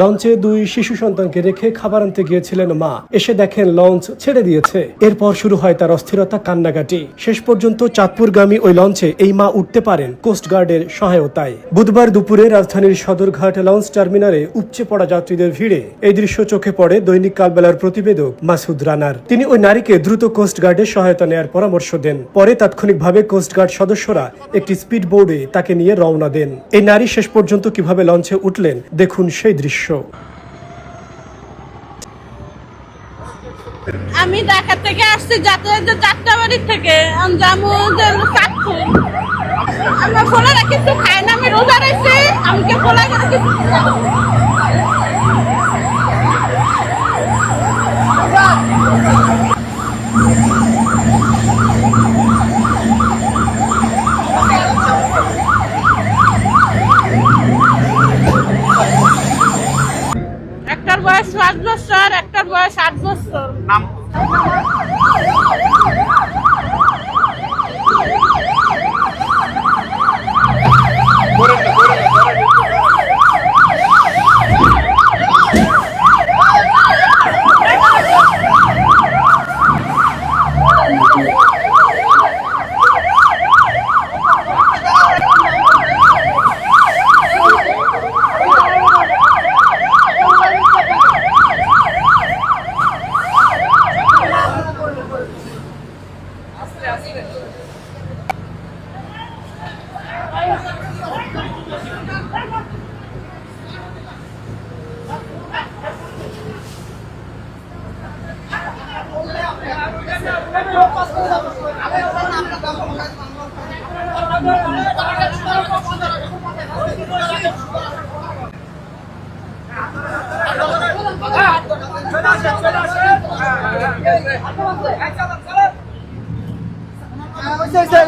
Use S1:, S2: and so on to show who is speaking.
S1: লঞ্চে 2 শিশু সন্তানকে রেখে খাবার আনতে গিয়েছিলেন মা। এসে দেখেন লঞ্চ ছেড়ে দিয়েছে। এরপর শুরু হয় তার অস্থিরতা, কান্নাকাটি। শেষ পর্যন্ত চাঁদপুরগামী ওই লঞ্চে এই মা উঠতে পারেন কোস্টগার্ডের সহায়তায়। বুধবার দুপুরে রাজধানীর সদরঘাট লঞ্চ টার্মিনালে উপচে পড়া যাত্রীদের ভিড়ে এই দৃশ্য চোখে পড়ে দৈনিক কালবেলার প্রতিবেদক মাসুদ রানার। তিনি ওই নারীকে দ্রুত কোস্টগার্ডের সহায়তা নেয়ার পরামর্শ দেন। পরে তাৎক্ষণিকভাবে কোস্টগার্ড সদস্যরা একটি স্পিড বোর্ডে তাকে নিয়ে রওনা দেন। এই নারী শেষ পর্যন্ত কিভাবে লঞ্চে উঠলেন দেখুন সেই দৃশ্য।
S2: আমি ঢাকা থেকে আসছি যাতায়াতের 4টা বাড়ির থেকে আমরা ফোলা কিছু খাই না, আমি রোজা রয়েছি, আমাকে ফোলা করে কিছু একটার বয়স 5 বছর, একটার বয়স 8 বছর।
S3: Usted